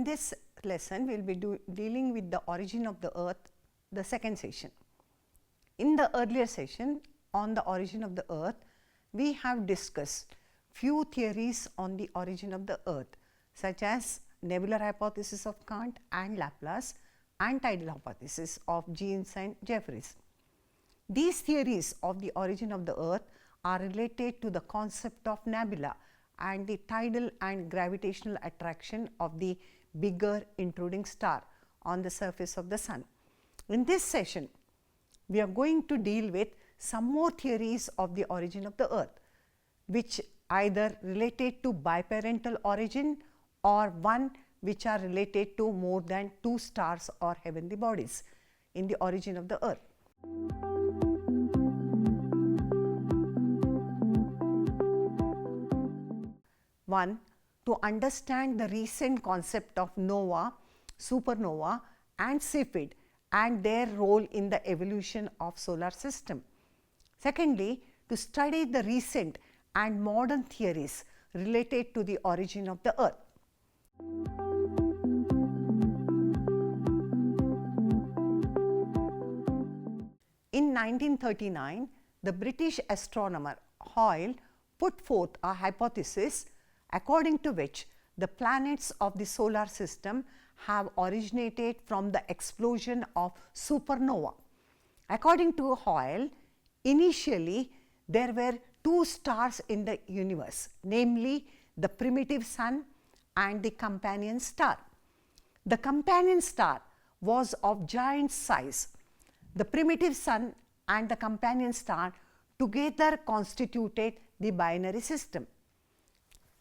In this lesson, we will be dealing with the origin of the earth, the second session. In the earlier session on the origin of the earth, we have discussed few theories on the origin of the earth, such as nebular hypothesis of Kant and Laplace and tidal hypothesis of Jeans and Jeffreys. These theories of the origin of the earth are related to the concept of nebula and the tidal and gravitational attraction of the bigger intruding star on the surface of the sun. In this session, we are going to deal with some more theories of the origin of the earth, which either related to biparental origin or one which are related to more than two stars or heavenly bodies in the origin of the earth. One, to understand the recent concept of nova, supernova and Cepheid and their role in the evolution of solar system. Secondly, to study the recent and modern theories related to the origin of the earth. In 1939, the British astronomer Hoyle put forth a hypothesis according to which the planets of the solar system have originated from the explosion of supernova. According to Hoyle, initially there were two stars in the universe, namely the primitive sun and the companion star. The companion star was of giant size. The primitive sun and the companion star together constituted the binary system.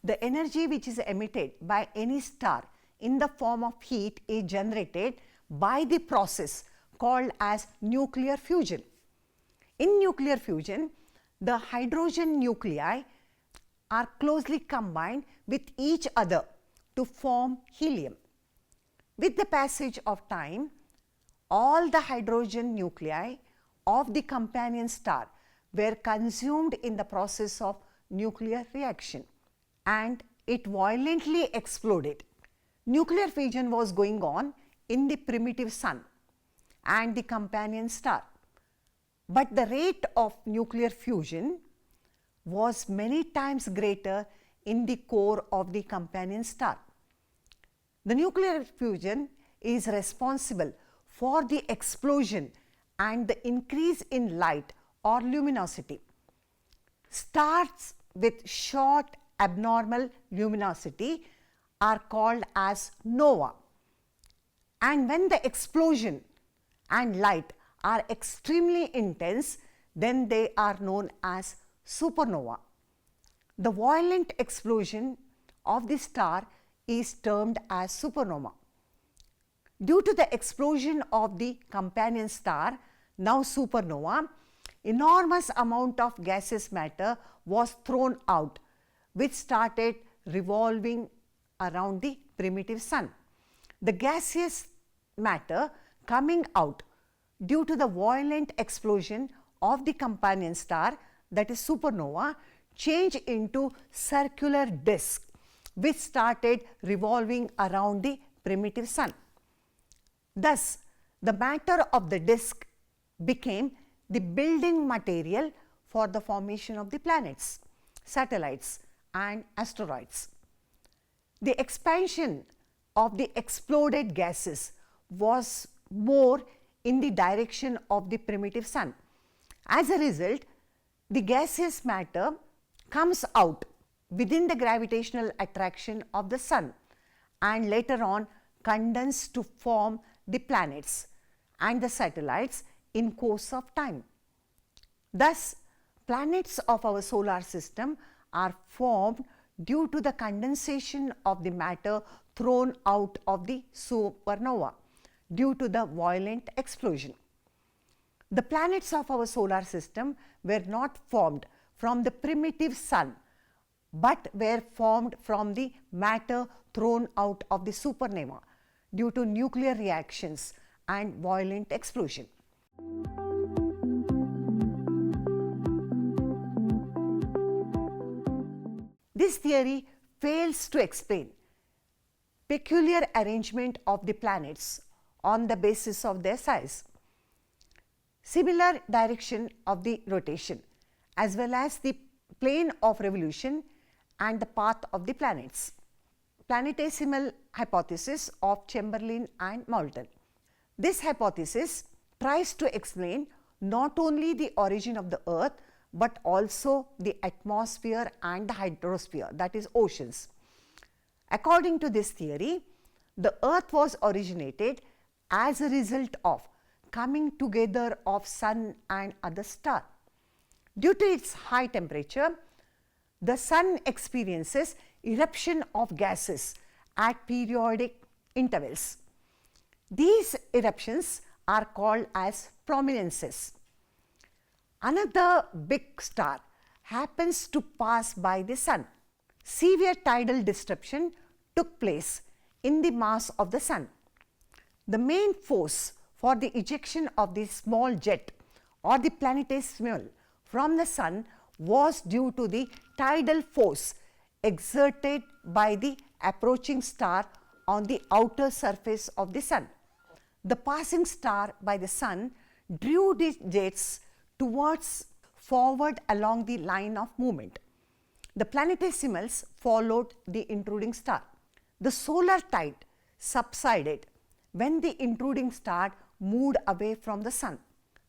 The energy which is emitted by any star in the form of heat is generated by the process called as nuclear fusion. In nuclear fusion, the hydrogen nuclei are closely combined with each other to form helium. With the passage of time, all the hydrogen nuclei of the companion star were consumed in the process of nuclear reaction and it violently exploded. Nuclear fusion was going on in the primitive sun and the companion star, but the rate of nuclear fusion was many times greater in the core of the companion star. The nuclear fusion is responsible for the explosion and the increase in light or luminosity. Stars with short abnormal luminosity are called as nova, and when the explosion and light are extremely intense, then they are known as supernova. The violent explosion of the star is termed as supernova. Due to the explosion of the companion star, now supernova, enormous amount of gaseous matter was thrown out, which started revolving around the primitive sun. The gaseous matter coming out due to the violent explosion of the companion star, that is supernova, changed into circular disk which started revolving around the primitive sun. Thus, the matter of the disk became the building material for the formation of the planets, satellites and asteroids. The expansion of the exploded gases was more in the direction of the primitive sun. As a result, the gaseous matter comes out within the gravitational attraction of the sun and later on condense to form the planets and the satellites in course of time. Thus, planets of our solar system are formed due to the condensation of the matter thrown out of the supernova due to the violent explosion. The planets of our solar system were not formed from the primitive sun, but were formed from the matter thrown out of the supernova due to nuclear reactions and violent explosion. This theory fails to explain peculiar arrangement of the planets on the basis of their size, similar direction of the rotation, as well as the plane of revolution and the path of the planets. Planetesimal hypothesis of Chamberlain and Moulton. This hypothesis tries to explain not only the origin of the Earth but also the atmosphere and the hydrosphere, that is oceans. According to this theory, the Earth was originated as a result of coming together of Sun and other star. Due to its high temperature, the Sun experiences eruption of gases at periodic intervals. These eruptions are called as prominences. Another big star happens to pass by the Sun. Severe tidal disruption took place in the mass of the Sun. The main force for the ejection of the small jet or the planetesimal from the Sun was due to the tidal force exerted by the approaching star on the outer surface of the Sun. The passing star by the Sun drew the jets towards forward along the line of movement. The planetesimals followed the intruding star. The solar tide subsided when the intruding star moved away from the Sun.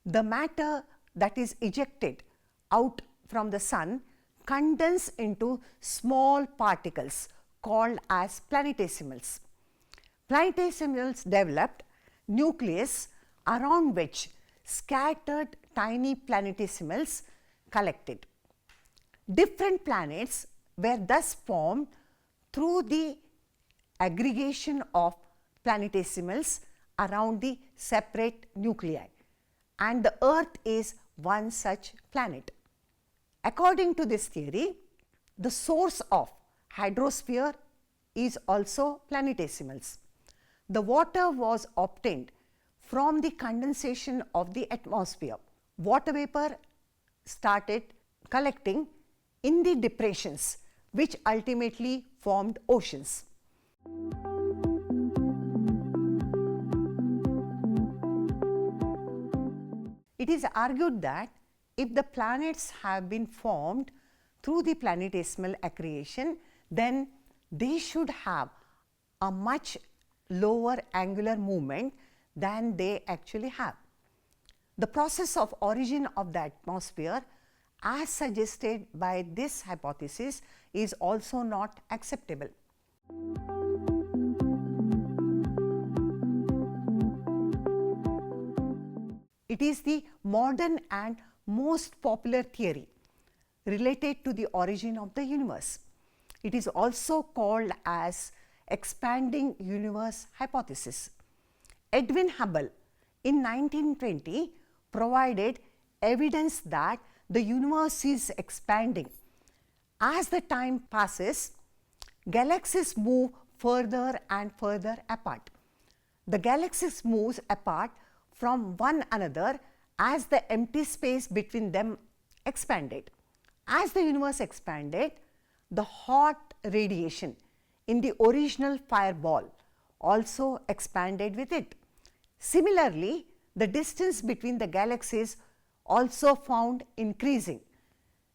The matter that is ejected out from the Sun condensed into small particles called as planetesimals. Planetesimals developed nucleus around which scattered tiny planetesimals collected. Different planets were thus formed through the aggregation of planetesimals around the separate nuclei, and the Earth is one such planet. According to this theory, the source of hydrosphere is also planetesimals. The water was obtained from the condensation of the atmosphere. Water vapor started collecting in the depressions, which ultimately formed oceans. It is argued that if the planets have been formed through the planetesimal accretion, then they should have a much lower angular movement than they actually have. The process of origin of the atmosphere, as suggested by this hypothesis, is also not acceptable. It is the modern and most popular theory related to the origin of the universe. It is also called as expanding universe hypothesis. Edwin Hubble in 1920 provided evidence that the universe is expanding. As the time passes, galaxies move further and further apart. The galaxies move apart from one another as the empty space between them expanded. As the universe expanded, the hot radiation in the original fireball also expanded with it. Similarly, the distance between the galaxies also found increasing.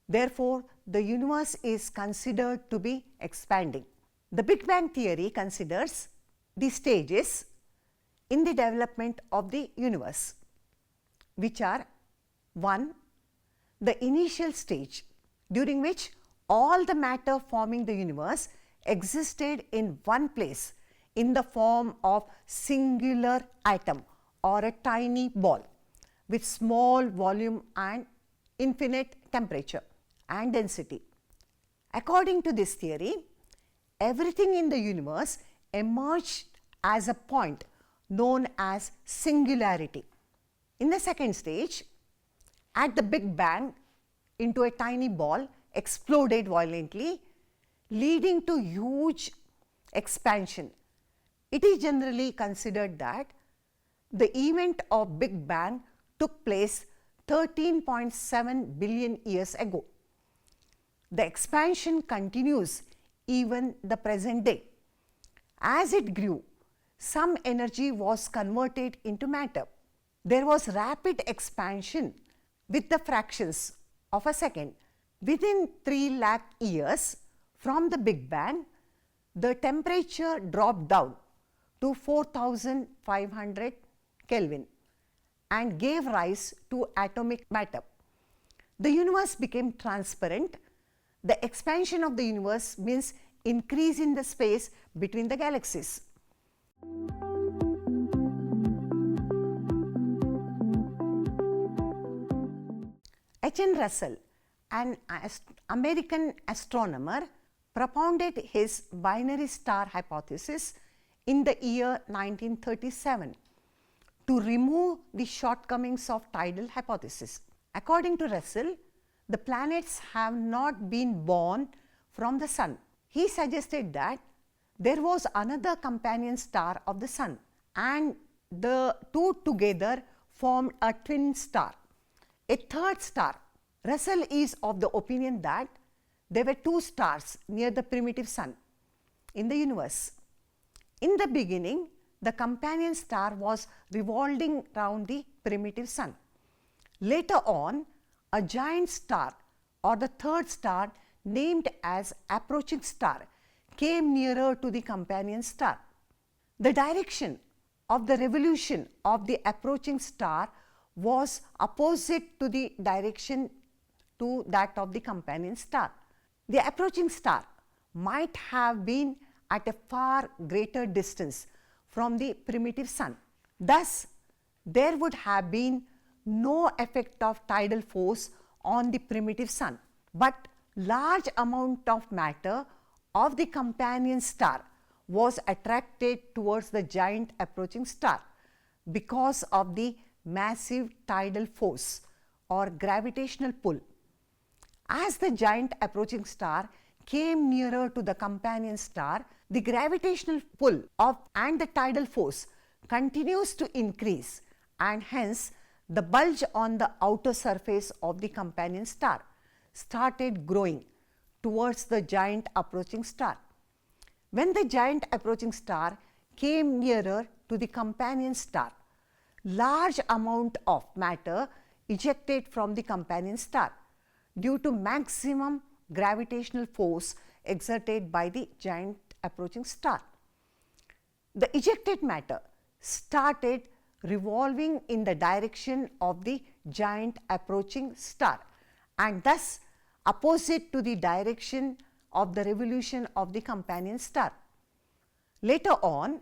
Therefore, the universe is considered to be expanding. The Big Bang theory considers the stages in the development of the universe, which are: 1. The initial stage, during which all the matter forming the universe existed in one place in the form of singular atom or a tiny ball with small volume and infinite temperature and density. According to this theory, everything in the universe emerged as a point known as singularity. In the second stage, at the Big Bang, into a tiny ball exploded violently, leading to huge expansion. It is generally considered that the event of Big Bang took place 13.7 billion years ago. The expansion continues even the present day. As it grew, some energy was converted into matter. There was rapid expansion with the fractions of a second. Within 3 lakh years from the Big Bang, the temperature dropped down to 4500 Kelvin and gave rise to atomic matter. The universe became transparent. The expansion of the universe means increase in the space between the galaxies. H.N. Russell, an American astronomer, propounded his binary star hypothesis in the year 1937 to remove the shortcomings of tidal hypothesis. According to Russell, the planets have not been born from the Sun. He suggested that there was another companion star of the Sun, and the two together formed a twin star, a third star. Russell is of the opinion that there were two stars near the primitive Sun in the universe. In the beginning, the companion star was revolving around the primitive Sun. Later on, a giant star or the third star named as approaching star came nearer to the companion star. The direction of the revolution of the approaching star was opposite to the direction to that of the companion star. The approaching star might have been at a far greater distance from the primitive Sun. Thus, there would have been no effect of tidal force on the primitive Sun, but large amount of matter of the companion star was attracted towards the giant approaching star because of the massive tidal force or gravitational pull. As the giant approaching star came nearer to the companion star, the gravitational pull and the tidal force continues to increase, and hence the bulge on the outer surface of the companion star started growing towards the giant approaching star. When the giant approaching star came nearer to the companion star, large amount of matter ejected from the companion star due to maximum gravitational force exerted by the giant approaching star. The ejected matter started revolving in the direction of the giant approaching star and thus opposite to the direction of the revolution of the companion star. Later on,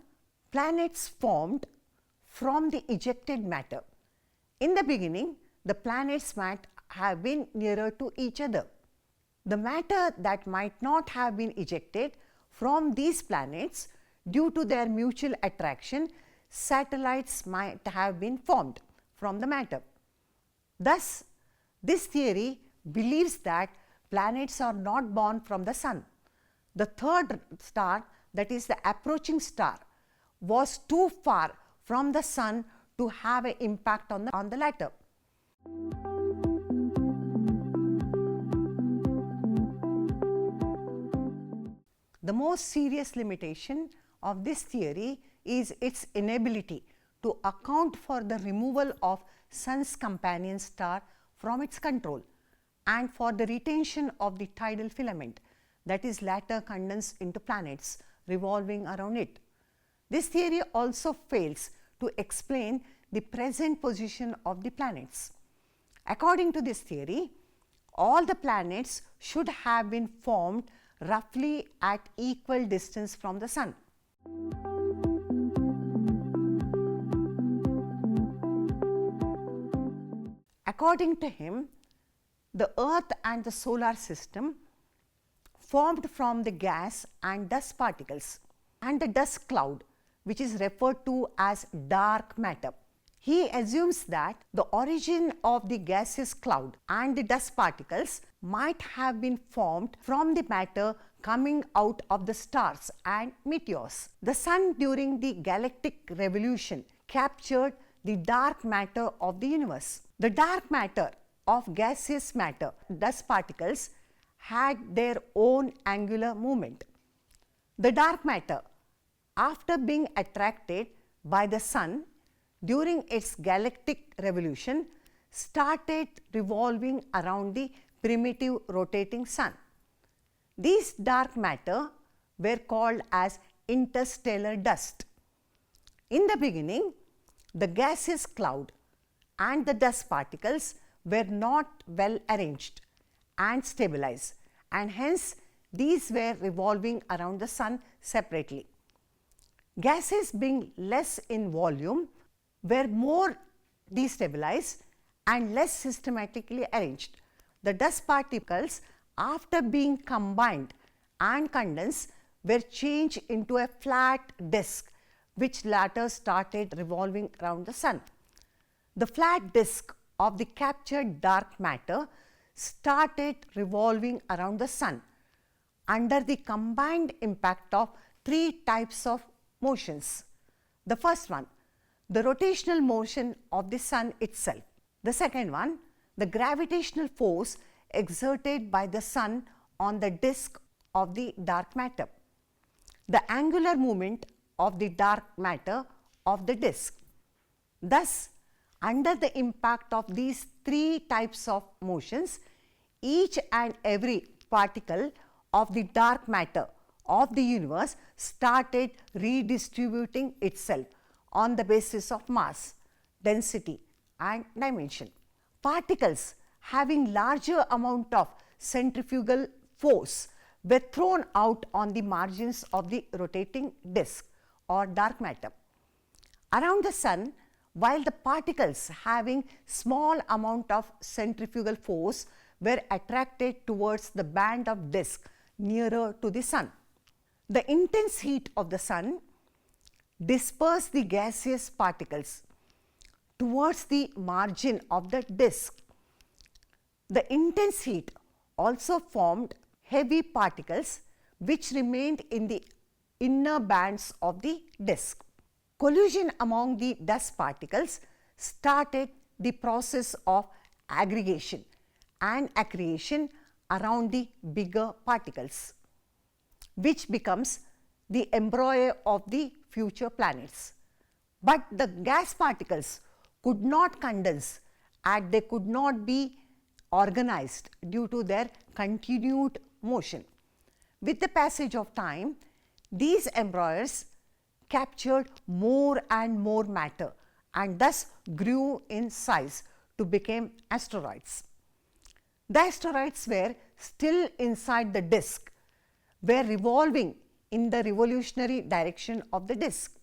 planets formed from the ejected matter. In the beginning, the planets might have been nearer to each other. The matter that might not have been ejected from these planets due to their mutual attraction, satellites might have been formed from the matter. Thus, this theory believes that planets are not born from the Sun. The third star, that is the approaching star, was too far from the Sun to have an impact on the latter. The most serious limitation of this theory is its inability to account for the removal of Sun's companion star from its control and for the retention of the tidal filament that is later condensed into planets revolving around it. This theory also fails to explain the present position of the planets. According to this theory, all the planets should have been formed roughly at equal distance from the Sun. According to him, the Earth and the solar system formed from the gas and dust particles and the dust cloud, which is referred to as dark matter. He assumes that the origin of the gaseous cloud and the dust particles might have been formed from the matter coming out of the stars and meteors. The Sun during the galactic revolution captured the dark matter of the universe. The dark matter of gaseous matter, dust particles, had their own angular movement. The dark matter after being attracted by the Sun during its galactic revolution, started revolving around the primitive rotating Sun. These dark matter were called as interstellar dust. In the beginning, the gaseous cloud and the dust particles were not well arranged and stabilized, and hence these were revolving around the Sun separately. Gases being less in volume were more destabilized and less systematically arranged. The dust particles, after being combined and condensed, were changed into a flat disk, which later started revolving around the Sun. The flat disk of the captured dark matter started revolving around the Sun under the combined impact of three types of motions. The first one, the rotational motion of the Sun itself. The second one, the gravitational force exerted by the Sun on the disk of the dark matter. The angular movement of the dark matter of the disk. Thus, under the impact of these three types of motions, each and every particle of the dark matter of the universe started redistributing itself on the basis of mass, density and dimension. Particles having larger amount of centrifugal force were thrown out on the margins of the rotating disk or dark matter. Around the Sun, while the particles having small amount of centrifugal force were attracted towards the band of disk nearer to the Sun. The intense heat of the Sun dispersed the gaseous particles towards the margin of the disk. The intense heat also formed heavy particles which remained in the inner bands of the disk. Collision among the dust particles started the process of aggregation and accretion around the bigger particles, which becomes the embryo of the future planets. But the gas particles could not condense and they could not be organized due to their continued motion. With the passage of time, these embryos captured more and more matter and thus grew in size to become asteroids. The asteroids were still inside the disk, were revolving in the revolutionary direction of the disk.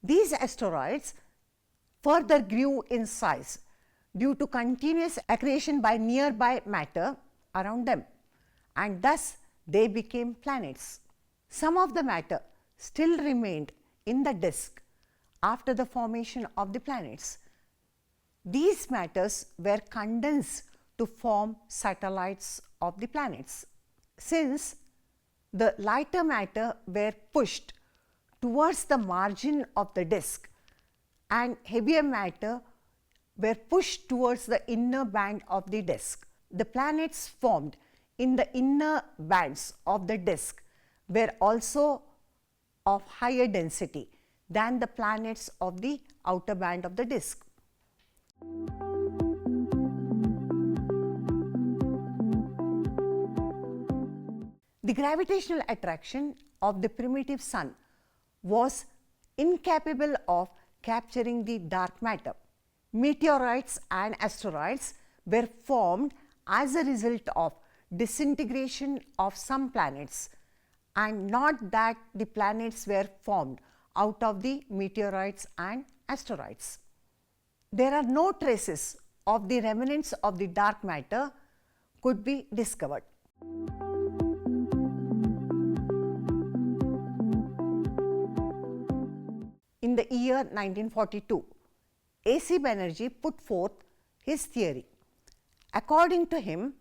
These asteroids further grew in size due to continuous accretion by nearby matter around them, and thus they became planets. Some of the matter still remained in the disk after the formation of the planets. These matters were condensed to form satellites of the planets. Since the lighter matter were pushed towards the margin of the disk and heavier matter were pushed towards the inner band of the disk, the planets formed in the inner bands of the disk were also of higher density than the planets of the outer band of the disk. The gravitational attraction of the primitive Sun was incapable of capturing the dark matter. Meteorites and asteroids were formed as a result of disintegration of some planets, and not that the planets were formed out of the meteorites and asteroids. There are no traces of the remnants of the dark matter could be discovered. In the year 1942, 𝗧𝗦𝗔𝗧 put forth his theory. According to him,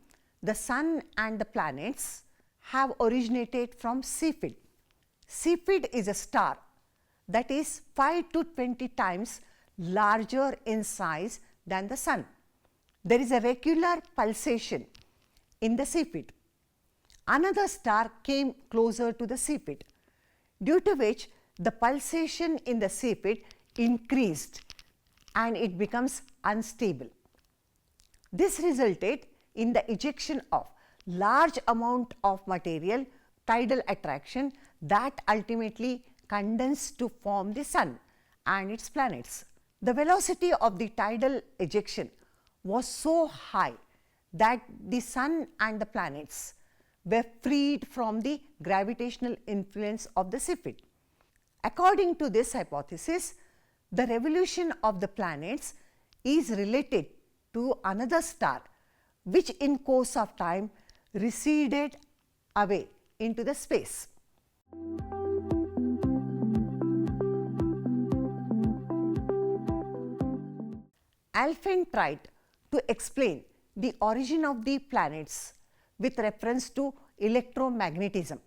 the Sun and the planets have originated from 𝗓𝗏. 𝗓𝗏 is a star that is 5 to 20 times larger in size than the Sun. There is a regular pulsation in the 𝗓𝗏. Another star came closer to the 𝗓𝗏, due to which the pulsation in the sepid increased and it becomes unstable. This resulted in the ejection of large amount of material, tidal attraction, that ultimately condensed to form the Sun and its planets. The velocity of the tidal ejection was so high that the Sun and the planets were freed from the gravitational influence of the sepid. According to this hypothesis, the revolution of the planets is related to another star which in course of time receded away into the space. Alfvén tried to explain the origin of the planets with reference to electromagnetism.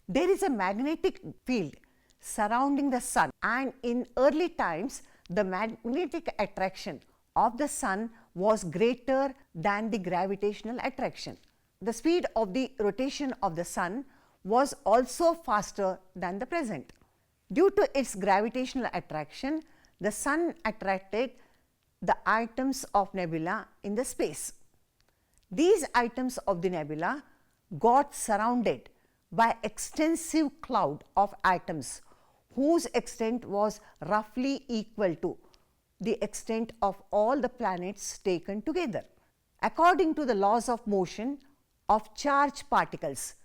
There is a magnetic field surrounding the Sun, and in early times the magnetic attraction of the Sun was greater than the gravitational attraction. The speed of the rotation of the Sun was also faster than the present. Due to its gravitational attraction, the Sun attracted the atoms of nebula in the space. These atoms of the nebula got surrounded by extensive cloud of atoms whose extent was roughly equal to the extent of all the planets taken together. According to the laws of motion of charged particles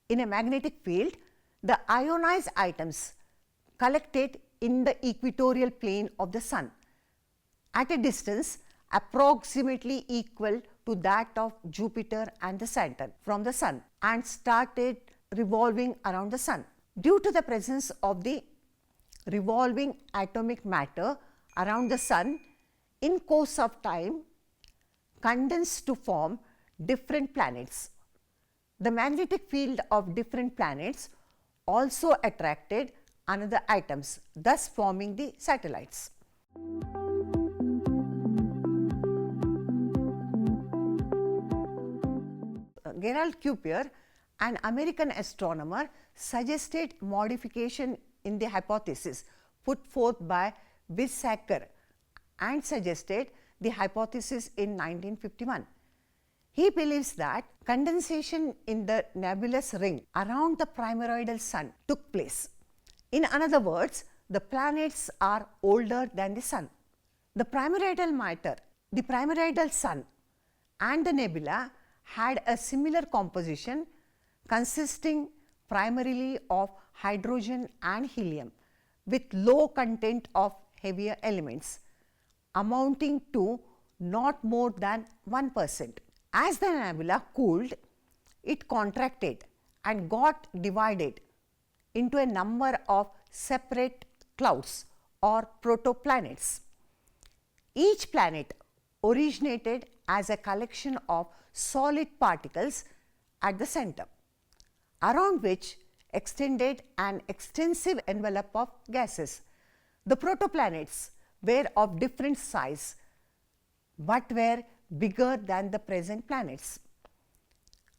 in a magnetic field, the ionized atoms collected in the equatorial plane of the Sun at a distance approximately equal to that of Jupiter and the Saturn from the Sun and started revolving around the Sun. Due to the presence of the revolving atomic matter around the Sun, in course of time condensed to form different planets. The magnetic field of different planets also attracted another atoms, thus forming the satellites. Gerold-Kuiper, an American astronomer, suggested modification in the hypothesis put forth by Weizsäcker and suggested the hypothesis in 1951. He believes that condensation in the nebulous ring around the primaroidal Sun took place. In other words, the planets are older than the Sun. The primaroidal matter, the primaroidal Sun and the nebula had a similar composition consisting primarily of hydrogen and helium with low content of heavier elements amounting to not more than 1%. As the nebula cooled, it contracted and got divided into a number of separate clouds or protoplanets. Each planet originated as a collection of solid particles at the center, around which extended an extensive envelope of gases. The protoplanets were of different size but were bigger than the present planets.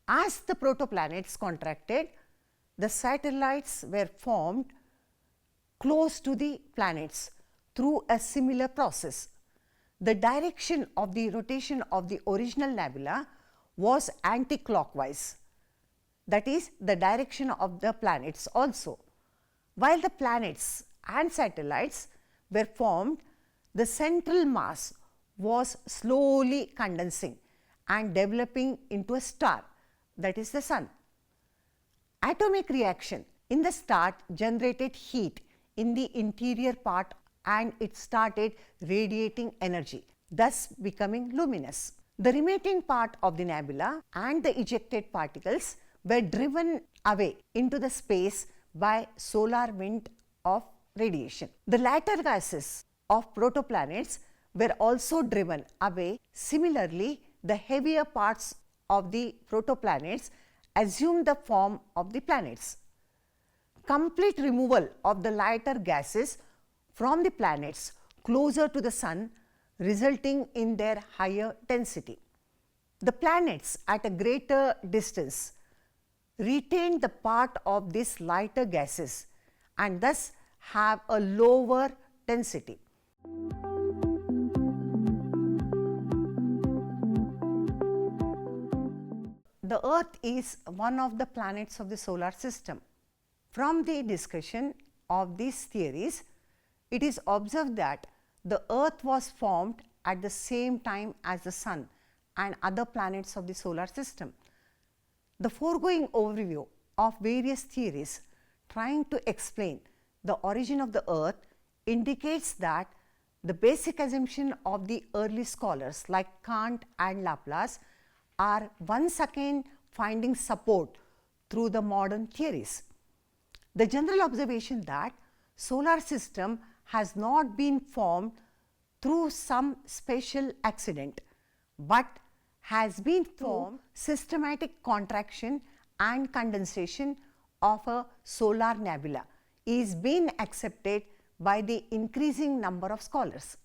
As the protoplanets contracted, the satellites were formed close to the planets through a similar process. The direction of the rotation of the original nebula was anti-clockwise, that is, the direction of the planets also. While the planets and satellites were formed, the central mass was slowly condensing and developing into a star, that is the Sun. Atomic reaction in the star generated heat in the interior part and it started radiating energy, thus becoming luminous. The remaining part of the nebula and the ejected particles were driven away into the space by solar wind of radiation. The latter gases of protoplanets were also driven away. Similarly, the heavier parts of the protoplanets assumed the form of the planets. Complete removal of the lighter gases from the planets closer to the Sun resulting in their higher density. The planets at a greater distance retained the part of these lighter gases and thus have a lower density. The Earth is one of the planets of the solar system. From the discussion of these theories, it is observed that the Earth was formed at the same time as the Sun and other planets of the solar system. The foregoing overview of various theories trying to explain the origin of the Earth indicates that the basic assumption of the early scholars like Kant and Laplace are once again finding support through the modern theories. The general observation that solar system has not been formed through some special accident, but has been formed systematic contraction and condensation of a solar nebula is being accepted by the increasing number of scholars.